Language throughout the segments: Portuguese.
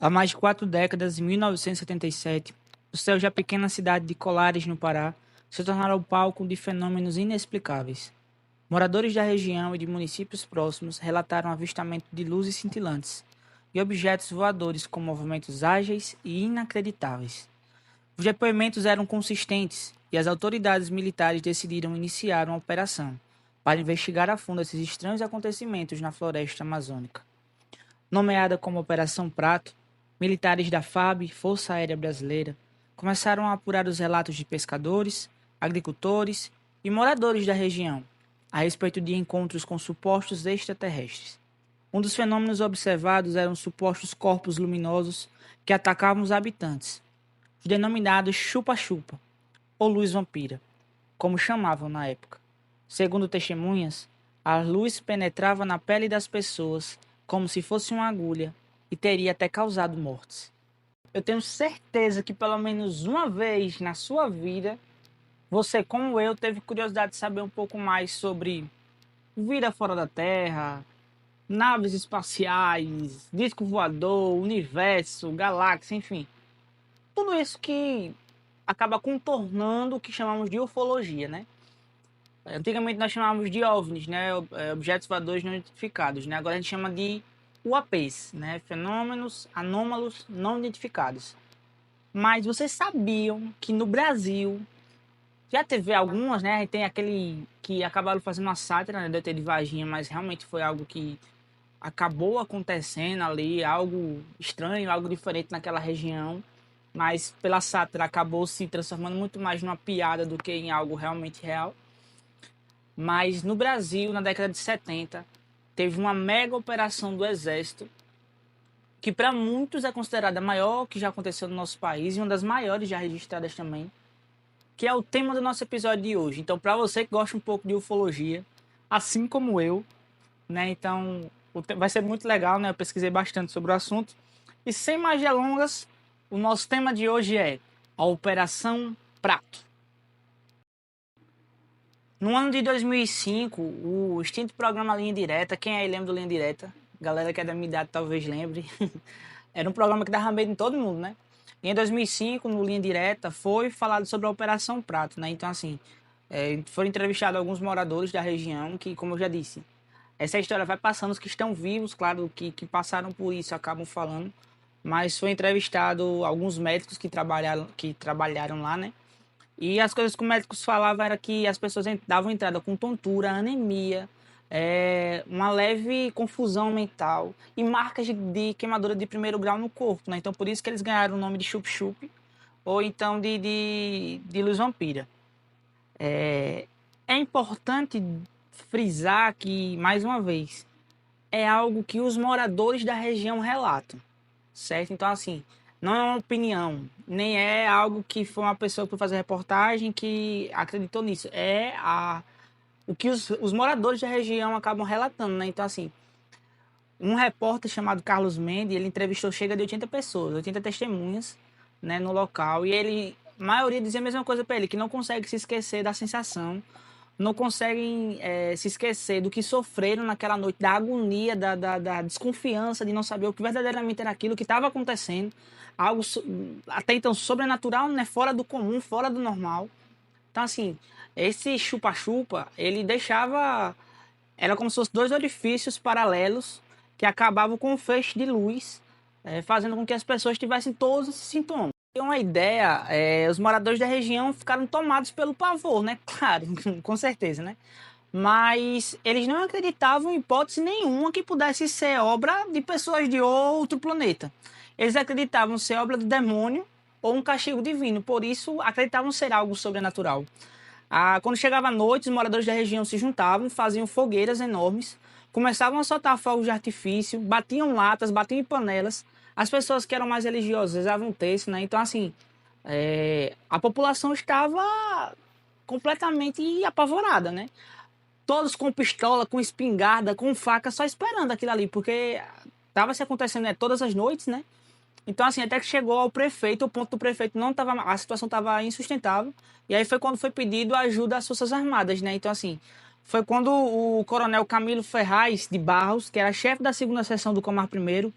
Há mais de 4 décadas, em 1977, o céu da pequena cidade de Colares, no Pará, se tornara o palco de fenômenos inexplicáveis. Moradores da região e de municípios próximos relataram avistamento de luzes cintilantes e objetos voadores com movimentos ágeis e inacreditáveis. Os depoimentos eram consistentes e as autoridades militares decidiram iniciar uma operação para investigar a fundo esses estranhos acontecimentos na floresta amazônica. Nomeada como Operação Prato, militares da FAB, Força Aérea Brasileira, começaram a apurar os relatos de pescadores, agricultores e moradores da região a respeito de encontros com supostos extraterrestres. Um dos fenômenos observados eram supostos corpos luminosos que atacavam os habitantes, os denominados chupa-chupa, ou luz vampira, como chamavam na época. Segundo testemunhas, a luz penetrava na pele das pessoas como se fosse uma agulha e teria até causado mortes. Eu tenho certeza que pelo menos uma vez na sua vida, você, como eu, teve curiosidade de saber um pouco mais sobre vida fora da Terra, naves espaciais, disco voador, universo, galáxia, enfim. Tudo isso que acaba contornando o que chamamos de ufologia, né? Antigamente nós chamávamos de OVNIs, né? Objetos voadores não identificados, né? Agora a gente chama de UAPs, né? Fenômenos anômalos não identificados. Mas vocês sabiam que no Brasil já teve algumas, né? Tem aquele que acabaram fazendo uma sátira, né? Do ET de Varginha, mas realmente foi algo que acabou acontecendo ali, algo estranho, algo diferente naquela região. Mas pela sátira acabou se transformando muito mais numa piada do que em algo realmente real. Mas no Brasil, na década de 70, teve uma mega operação do Exército, que para muitos é considerada a maior que já aconteceu no nosso país e uma das maiores já registradas também, que é o tema do nosso episódio de hoje. Então, para você que gosta um pouco de ufologia, assim como eu, né? Então, vai ser muito legal, né? Eu pesquisei bastante sobre o assunto. E sem mais delongas, o nosso tema de hoje é a Operação Prato. No ano de 2005, o extinto programa Linha Direta, quem aí lembra do Linha Direta? Galera que é da minha idade talvez lembre. Era um programa que dava medo em todo mundo, né? E em 2005, no Linha Direta, foi falado sobre a Operação Prato, né? Então, assim, foram entrevistados alguns moradores da região que, como eu já disse, essa história vai passando, os que estão vivos, claro, que passaram por isso, acabam falando. Mas foi entrevistado alguns médicos que trabalharam lá, né? E as coisas que os médicos falavam era que as pessoas davam entrada com tontura, anemia, uma leve confusão mental e marcas de queimadura de primeiro grau no corpo, né? Então por isso que eles ganharam o nome de chup-chup ou então de luz vampira. É importante frisar que, mais uma vez, é algo que os moradores da região relatam, certo? Então, assim, não é uma opinião, nem é algo que foi uma pessoa que foi fazer reportagem que acreditou nisso. O que os moradores da região acabam relatando, né? Então, assim, um repórter chamado Carlos Mendes, ele entrevistou chega de 80 pessoas, 80 testemunhas, né, no local, e a maioria dizia a mesma coisa para ele, que não consegue se esquecer da sensação, não conseguem se esquecer do que sofreram naquela noite, da agonia, da desconfiança de não saber o que verdadeiramente era aquilo que estava acontecendo, algo até então sobrenatural, né, fora do comum, fora do normal. Então, assim, esse chupa-chupa, ele deixava, era como se fossem dois orifícios paralelos que acabavam com um feixe de luz, fazendo com que as pessoas tivessem todos esses sintomas. Tem uma ideia, os moradores da região ficaram tomados pelo pavor, né? Claro, com certeza, né? Mas eles não acreditavam em hipótese nenhuma que pudesse ser obra de pessoas de outro planeta. Eles acreditavam ser obra do demônio ou um castigo divino, por isso acreditavam ser algo sobrenatural. Quando chegava a noite, os moradores da região se juntavam, faziam fogueiras enormes, começavam a soltar fogos de artifício, batiam latas, batiam em panelas. As pessoas que eram mais religiosas usavam um terço, né? Então, assim, a população estava completamente apavorada, né? Todos com pistola, com espingarda, com faca, só esperando aquilo ali, porque estava se acontecendo todas as noites, né? Então, assim, até que chegou ao prefeito, o ponto do prefeito não estava, a situação estava insustentável, e aí foi quando foi pedido ajuda às Forças Armadas, né? Então, assim, foi quando o coronel Camilo Ferraz de Barros, que era chefe da segunda seção do Comar I,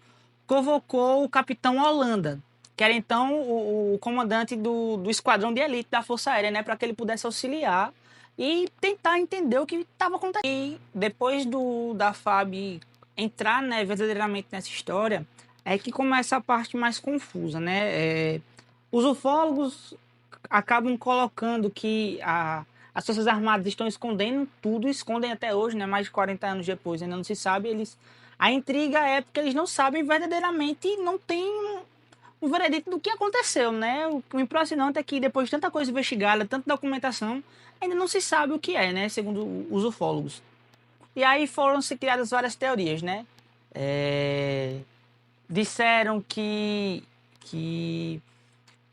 convocou o capitão Holanda, que era então o comandante do esquadrão de elite da Força Aérea, né, para que ele pudesse auxiliar e tentar entender o que estava acontecendo. E depois da FAB entrar, né, verdadeiramente nessa história, é que começa a parte mais confusa, né? Os ufólogos acabam colocando que as Forças Armadas estão escondendo tudo, escondem até hoje, né? Mais de 40 anos depois, ainda não se sabe. A intriga é porque eles não sabem verdadeiramente, não tem um veredito do que aconteceu, né? O impressionante é que depois de tanta coisa investigada, tanta documentação, ainda não se sabe o que é, né? Segundo os ufólogos. E aí foram se criadas várias teorias, né? Disseram que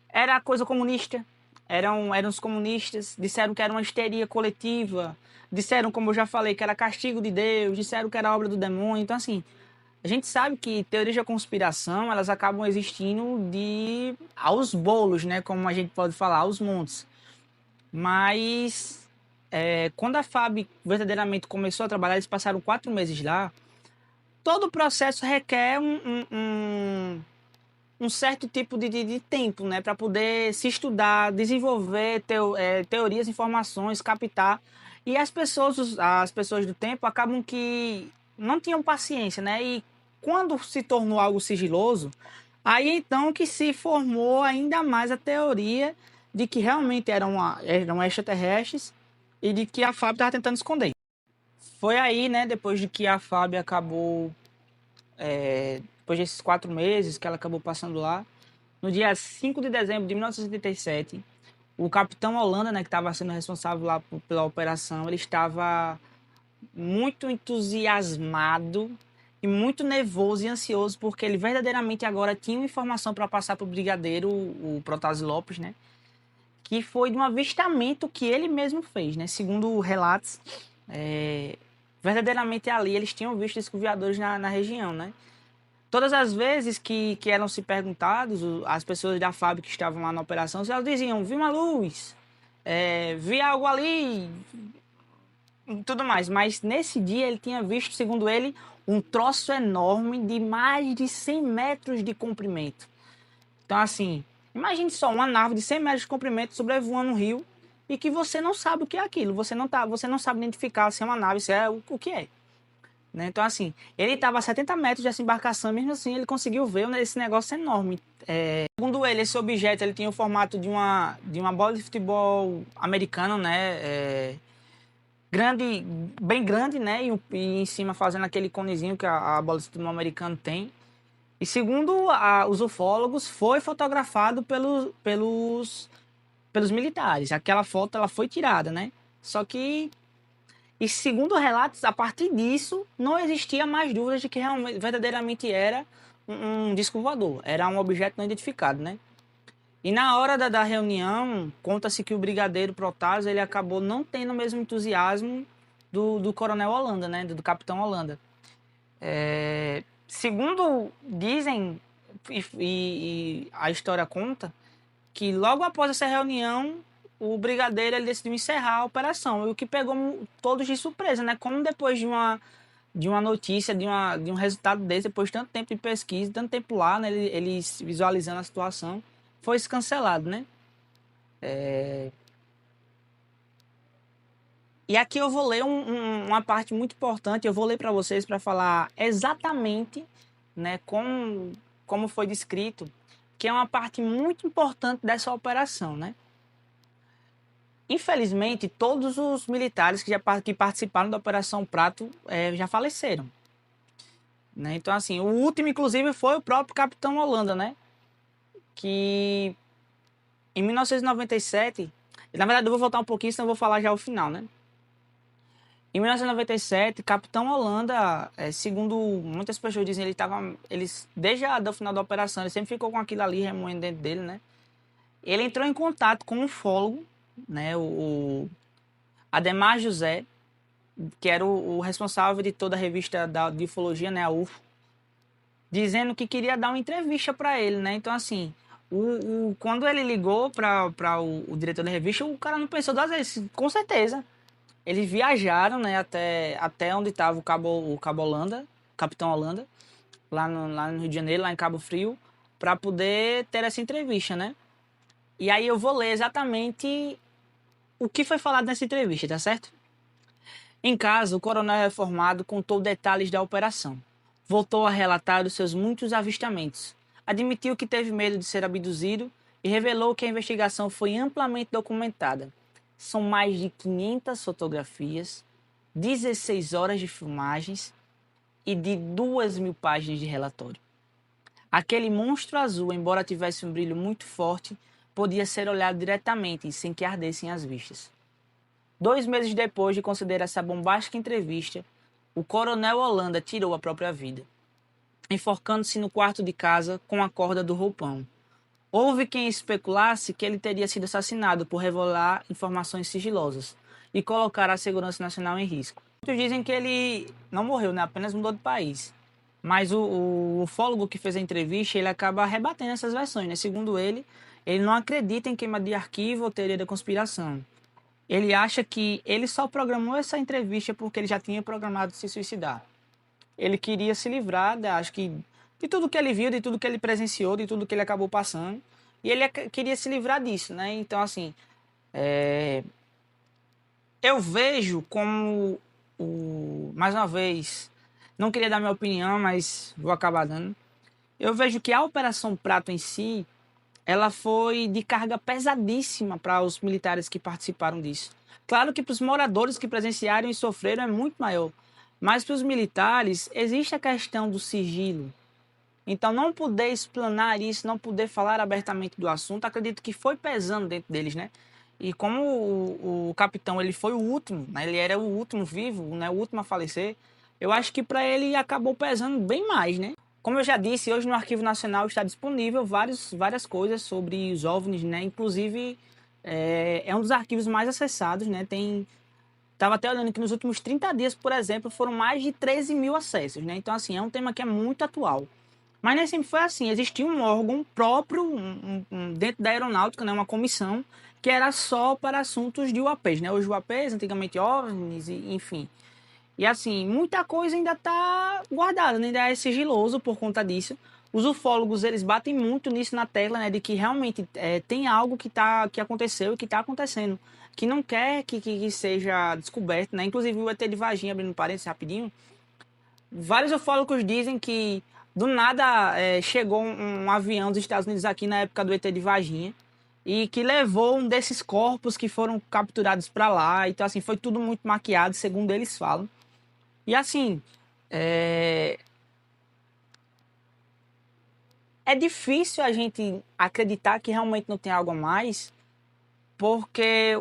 era coisa comunista, eram os comunistas, disseram que era uma histeria coletiva, disseram, como eu já falei, que era castigo de Deus, disseram que era obra do demônio. Então, assim, a gente sabe que teorias da conspiração, elas acabam existindo aos bolos, né? Como a gente pode falar, aos montes. Mas quando a FAB verdadeiramente começou a trabalhar, eles passaram 4 meses lá. Todo o processo requer um certo tipo de tempo, né? Para poder se estudar, desenvolver teorias, informações, captar. E as pessoas do tempo acabam que não tinham paciência, né? E quando se tornou algo sigiloso, aí então que se formou ainda mais a teoria de que realmente eram extraterrestres e de que a FAB estava tentando esconder. Foi aí, né, depois de que a FAB acabou, depois desses 4 meses que ela acabou passando lá, no dia 5 de dezembro de 1977, o capitão Holanda, né, que estava sendo responsável lá pela operação, ele estava muito entusiasmado e muito nervoso e ansioso, porque ele verdadeiramente agora tinha uma informação para passar para o brigadeiro, o Protásio Lopes, né? Que foi de um avistamento que ele mesmo fez, né? Segundo relatos, verdadeiramente ali eles tinham visto escoviadores na região, né? Todas as vezes que eram se perguntados, as pessoas da fábrica que estavam lá na operação, elas diziam, vi uma luz, vi algo ali, e tudo mais. Mas nesse dia ele tinha visto, segundo ele, um troço enorme de mais de 100 metros de comprimento. Então, assim, imagine só uma nave de 100 metros de comprimento sobrevoando um rio e que você não sabe o que é aquilo. Você não sabe identificar se é uma nave, se é o que é. Né? Então, assim, ele estava a 70 metros dessa embarcação, mesmo assim ele conseguiu ver esse negócio enorme. Segundo ele, esse objeto ele tinha o formato de uma bola de futebol americano, né? Grande, bem grande, né? E em cima fazendo aquele conezinho que a bola de futebol americano tem. E segundo os ufólogos, foi fotografado pelos militares. Aquela foto ela foi tirada, né? Só que, e segundo relatos, a partir disso, não existia mais dúvidas de que realmente, verdadeiramente era um disco voador. Era um objeto não identificado, né? E na hora da reunião, conta-se que o brigadeiro Protásio ele acabou não tendo o mesmo entusiasmo do coronel Holanda, né? Do capitão Holanda. Segundo dizem, e a história conta, que logo após essa reunião, o brigadeiro ele decidiu encerrar a operação, o que pegou todos de surpresa, né? Como depois de uma notícia, de um resultado desse, depois de tanto tempo de pesquisa, tanto tempo lá, né? Eles visualizando a situação, foi cancelado, né? E aqui eu vou ler uma parte muito importante, eu vou ler para vocês para falar exatamente, né, como foi descrito, que é uma parte muito importante dessa operação, né? Infelizmente, todos os militares que participaram da Operação Prato já faleceram. Né? Então, assim, o último, inclusive, foi o próprio Capitão Holanda, né? Que em 1997, na verdade eu vou voltar um pouquinho, senão eu vou falar já o final, né? Em 1997, Capitão Holanda, segundo muitas pessoas dizem, desde o final da operação, ele sempre ficou com aquilo ali remoendo dentro dele, né? Ele entrou em contato com um ufólogo, né? O Ademar José, que era o responsável de toda a revista de ufologia, né? A UFO, dizendo que queria dar uma entrevista para ele, né? Então, assim, quando ele ligou para o diretor da revista, o cara não pensou duas vezes, com certeza. Eles viajaram, né, até onde estava o Cabo Holanda, Capitão Holanda, lá no Rio de Janeiro, lá em Cabo Frio, para poder ter essa entrevista, né? E aí eu vou ler exatamente o que foi falado nessa entrevista, tá certo? Em casa, o coronel reformado contou detalhes da operação. Voltou a relatar os seus muitos avistamentos. Admitiu que teve medo de ser abduzido e revelou que a investigação foi amplamente documentada. São mais de 500 fotografias, 16 horas de filmagens e de 2.000 páginas de relatório. Aquele monstro azul, embora tivesse um brilho muito forte, podia ser olhado diretamente e sem que ardessem as vistas. 2 meses depois de considerar essa bombástica entrevista, o coronel Holanda tirou a própria vida, enforcando-se no quarto de casa com a corda do roupão. Houve quem especulasse que ele teria sido assassinado por revelar informações sigilosas e colocar a segurança nacional em risco. Muitos dizem que ele não morreu, né? Apenas mudou de país. Mas o ufólogo que fez a entrevista, ele acaba rebatendo essas versões, né? Segundo ele não acredita em queima de arquivo ou teoria da conspiração. Ele acha que ele só programou essa entrevista porque ele já tinha programado se suicidar. Ele queria se livrar, acho que, de tudo que ele viu, de tudo que ele presenciou, de tudo que ele acabou passando. E ele queria se livrar disso, né? Então, assim, eu vejo como, mais uma vez, não queria dar minha opinião, mas vou acabar dando. Eu vejo que a Operação Prato em si, ela foi de carga pesadíssima para os militares que participaram disso. Claro que para os moradores que presenciaram e sofreram é muito maior, mas para os militares existe a questão do sigilo. Então não poder explanar isso, não poder falar abertamente do assunto, acredito que foi pesando dentro deles, né? E como o capitão ele foi o último, né? Ele era o último vivo, né? O último a falecer, eu acho que para ele acabou pesando bem mais, né? Como eu já disse, hoje no Arquivo Nacional está disponível várias coisas sobre os OVNIs, né? Inclusive, é um dos arquivos mais acessados, né? Tava até olhando que nos últimos 30 dias, por exemplo, foram mais de 13.000 acessos, né? Então, assim, é um tema que é muito atual. Mas nem sempre foi assim. Existia um órgão próprio dentro da aeronáutica, né? Uma comissão, que era só para assuntos de UAPs, né? Hoje UAPs, antigamente OVNIs, enfim. E assim, muita coisa ainda está guardada, né? Ainda é sigiloso por conta disso. Os ufólogos, eles batem muito nisso na tela, né? De que realmente tem algo que aconteceu e que está acontecendo. Que não quer que seja descoberto, né? Inclusive o ET de Varginha, abrindo parênteses rapidinho. Vários ufólogos dizem que do nada chegou um avião dos Estados Unidos aqui na época do ET de Varginha. E que levou um desses corpos que foram capturados para lá. Então assim, foi tudo muito maquiado, segundo eles falam. E assim, é... é difícil a gente acreditar que realmente não tem algo a mais, porque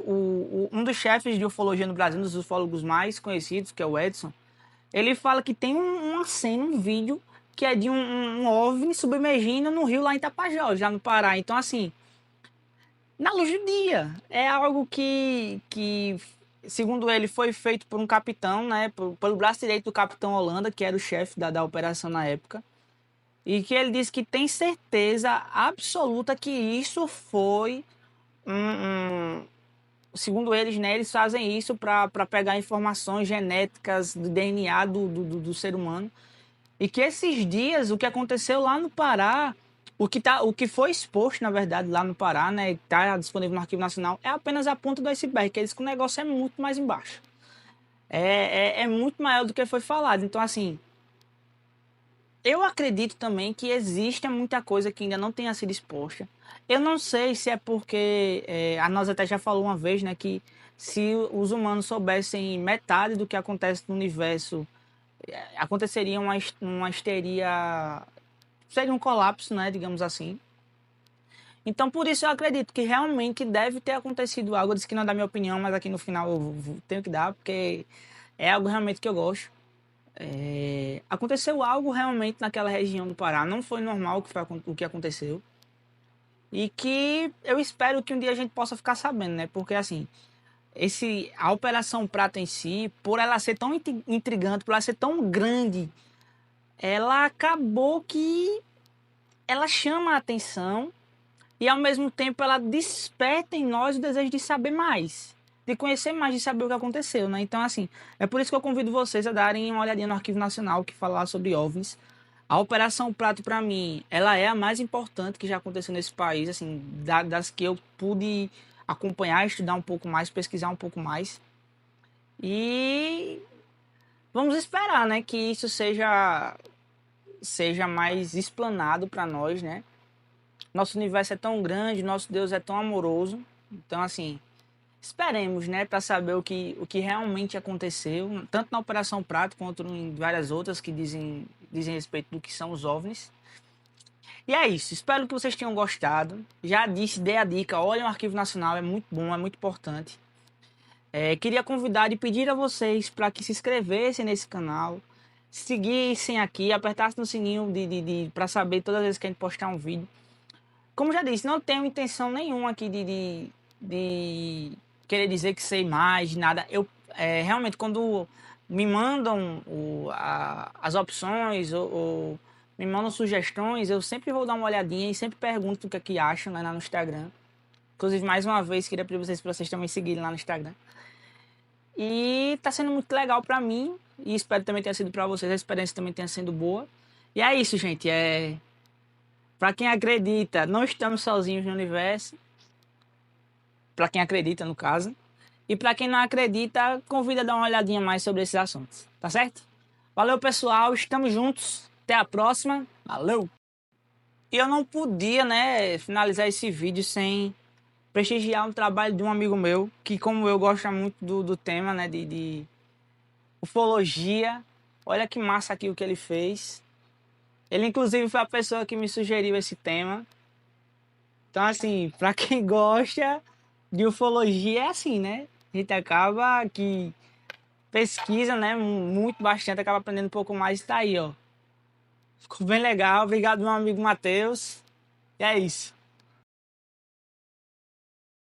um dos chefes de ufologia no Brasil, um dos ufólogos mais conhecidos, que é o Edson, ele fala que tem uma cena, um vídeo, que é de um OVNI submergindo no rio lá em Tapajós, já no Pará. Então, assim, na luz do dia, é algo que segundo ele, foi feito por um capitão, né, pelo braço direito do capitão Holanda, que era o chefe da operação na época, e que ele disse que tem certeza absoluta que isso foi segundo eles, né, eles fazem isso para pegar informações genéticas do DNA do ser humano, e que esses dias, o que aconteceu lá no Pará, o que foi exposto, na verdade, lá no Pará, né, está disponível no Arquivo Nacional, é apenas a ponta do iceberg, que eles que o negócio é muito mais embaixo. É muito maior do que foi falado. Então, assim, eu acredito também que existe muita coisa que ainda não tenha sido exposta. Eu não sei se é porque, a nós até já falou uma vez, né, que se os humanos soubessem metade do que acontece no universo, aconteceria uma histeria, seria um colapso, né, digamos assim. Então, por isso eu acredito que realmente deve ter acontecido algo. Eu disse que não dá minha opinião, mas aqui no final eu tenho que dar, porque é algo realmente que eu gosto. Aconteceu algo realmente naquela região do Pará. Não foi normal o que aconteceu. E que eu espero que um dia a gente possa ficar sabendo, né? Porque, assim, a Operação Prato em si, por ela ser tão intrigante, por ela ser tão grande, ela acabou que ela chama a atenção e ao mesmo tempo ela desperta em nós o desejo de saber mais, de conhecer mais, de saber o que aconteceu, né? Então, assim, é por isso que eu convido vocês a darem uma olhadinha no Arquivo Nacional que fala sobre OVNIs. A Operação Prato, para mim, ela é a mais importante que já aconteceu nesse país, assim, das que eu pude acompanhar, estudar um pouco mais, pesquisar um pouco mais. E vamos esperar, né, que isso seja mais explanado para nós, né? Nosso universo é tão grande, nosso Deus é tão amoroso. Então, assim, esperemos, né, para saber o que realmente aconteceu, tanto na Operação Prato quanto em várias outras que dizem respeito do que são os OVNIs. E é isso, espero que vocês tenham gostado. Já disse, dei a dica, olhem o Arquivo Nacional, é muito bom, é muito importante. Queria convidar e pedir a vocês para que se inscrevessem nesse canal, seguissem aqui, apertassem no sininho para saber todas as vezes que a gente postar um vídeo. Como já disse, não tenho intenção nenhuma aqui de querer dizer que sei mais de nada. Eu realmente, quando me mandam as opções ou me mandam sugestões, eu sempre vou dar uma olhadinha e sempre pergunto o que é que acham, né, lá no Instagram. Inclusive, mais uma vez, queria pedir para vocês também seguirem lá no Instagram. E tá sendo muito legal pra mim. E espero também tenha sido pra vocês. A experiência também tenha sido boa. E é isso, gente. Pra quem acredita, não estamos sozinhos no universo. Pra quem acredita, no caso. E pra quem não acredita, convido a dar uma olhadinha mais sobre esses assuntos. Tá certo? Valeu, pessoal. Estamos juntos. Até a próxima. Valeu! E eu não podia, né, finalizar esse vídeo sem prestigiar um trabalho de um amigo meu, que como eu gosto muito do tema, né, de ufologia. Olha que massa aqui o que ele fez. Ele inclusive foi a pessoa que me sugeriu esse tema. Então assim, pra quem gosta de ufologia é assim, né? A gente acaba que pesquisa, né, muito bastante, acaba aprendendo um pouco mais e tá aí, ó. Ficou bem legal. Obrigado, meu amigo Matheus. E é isso.